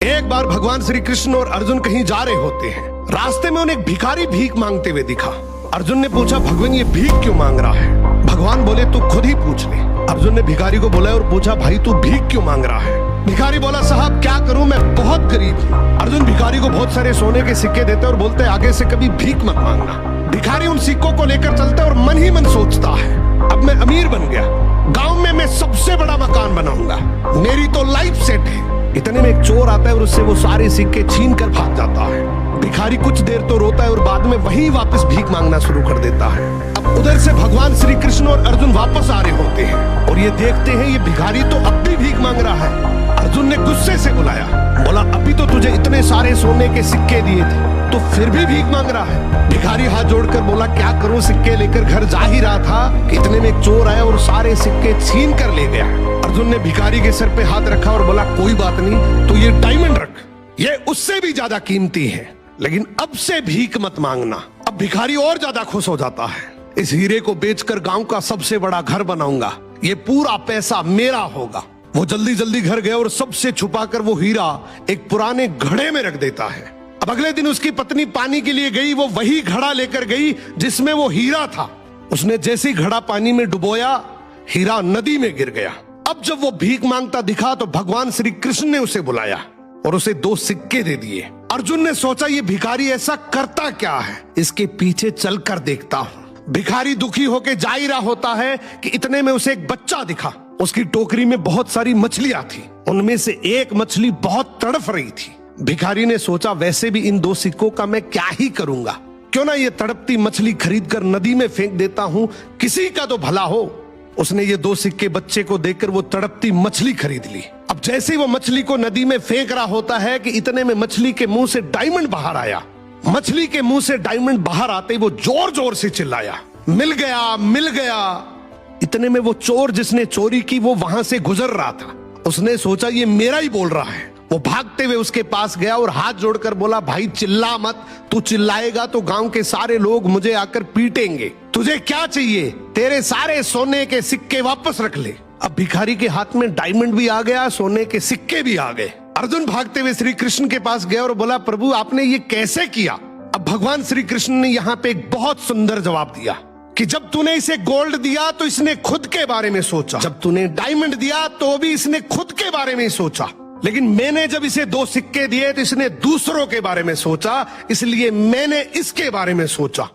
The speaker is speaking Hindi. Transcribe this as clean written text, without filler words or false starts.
एक बार भगवान श्री कृष्ण और अर्जुन कहीं जा रहे होते हैं। रास्ते में उन्हें एक भिखारी भीख मांगते हुए दिखा। अर्जुन ने पूछा, भगवान ये भीख क्यों मांग रहा है? भगवान बोले, तू खुद ही पूछ ले। अर्जुन ने भिखारी को बोला और पूछा, भाई तू भीख क्यों मांग रहा है? भिखारी बोला, साहब क्या करूं, मैं बहुत गरीब हूँ। अर्जुन भिखारी को बहुत सारे सोने के सिक्के देते और बोलते, आगे से कभी भीख मत मांगना। भिखारी उन सिक्कों को लेकर चलता है और मन ही मन सोचता है, अब मैं अमीर बन गया, गांव में मैं सबसे बड़ा मकान बनाऊंगा, मेरी तो लाइफ सेट है। इतने में एक चोर आता है और उससे वो सारे सिक्के छीन कर भाग जाता है। भिखारी कुछ देर तो रोता है और बाद में वही वापस भीख मांगना शुरू कर देता है। अब उधर से भगवान श्री कृष्ण और अर्जुन वापस आ रहे होते हैं और ये देखते हैं ये भिखारी तो अब भी भीख मांग रहा है। अर्जुन ने गुस्से से बुलाया, बोला, अभी तो तुझे इतने सारे सोने के सिक्के दिए थे, तो फिर भी भीख मांग रहा है। भिखारी हाथ जोड़कर बोला, क्या करूं, सिक्के लेकर घर जा ही रहा था कि इतने में एक चोर आया और सारे सिक्के छीन कर ले गया। अर्जुन ने भिखारी के सर पे हाथ रखा और बोला, कोई बात नहीं, तो ये डायमंड रख, ये उससे भी ज्यादा कीमती है, लेकिन अब से भीख मत मांगना। अब भिखारी और ज्यादा खुश हो जाता है, इस हीरे को बेचकर गांव का सबसे बड़ा घर बनाऊंगा, ये पूरा पैसा मेरा होगा। वो जल्दी जल्दी घर गया और सबसे छुपाकर वो हीरा एक पुराने घड़े में रख देता है। अब अगले दिन उसकी पत्नी पानी के लिए गई, वो वही घड़ा लेकर गई जिसमें वो हीरा था। उसने जैसे ही घड़ा पानी में डुबोया, हीरा नदी में गिर गया। अब जब वो भीख मांगता दिखा तो भगवान श्री कृष्ण ने उसे बुलाया और उसे 2 सिक्के दे दिए। अर्जुन ने सोचा, ये भिखारी ऐसा करता क्या है, इसके पीछे चलकर देखता हूं। भिखारी दुखी होकर जा ही रहा होता है कि इतने में उसे एक बच्चा दिखा। उसकी टोकरी में बहुत सारी मछलियां थी, उनमें से एक मछली बहुत तड़फ रही थी। भिखारी ने सोचा, वैसे भी इन 2 सिक्कों का मैं क्या ही करूंगा, क्यों ना ये तड़पती मछली खरीदकर नदी में फेंक देता हूं, किसी का तो भला हो। उसने ये 2 सिक्के बच्चे को देकर वो तड़पती मछली खरीद ली। अब जैसे ही वो मछली को नदी में फेंक रहा होता है कि इतने में मछली के मुंह से डायमंड बाहर आया। मछली के मुंह से डायमंड बाहर आते ही वो जोर जोर से चिल्लाया, मिल गया, मिल गया। इतने में वो चोर जिसने चोरी की वो वहां से गुजर रहा था। उसने सोचा, ये मेरा ही बोल रहा है। वो भागते हुए उसके पास गया और हाथ जोड़कर बोला, भाई चिल्ला मत, तू चिल्लाएगा तो गांव के सारे लोग मुझे आकर पीटेंगे। तुझे क्या चाहिए? तेरे सारे सोने के सिक्के वापस रख ले। अब भिखारी के हाथ में डायमंड भी आ गया, सोने के सिक्के भी आ गए। अर्जुन भागते हुए श्री कृष्ण के पास गया और बोला, प्रभु आपने ये कैसे किया? अब भगवान श्री कृष्ण ने यहाँ पे एक बहुत सुंदर जवाब दिया कि जब तूने इसे गोल्ड दिया तो इसने खुद के बारे में सोचा, जब तूने डायमंड दिया तो भी इसने खुद के बारे में सोचा, लेकिन मैंने जब इसे 2 सिक्के दिए तो इसने दूसरों के बारे में सोचा, इसलिए मैंने इसके बारे में सोचा।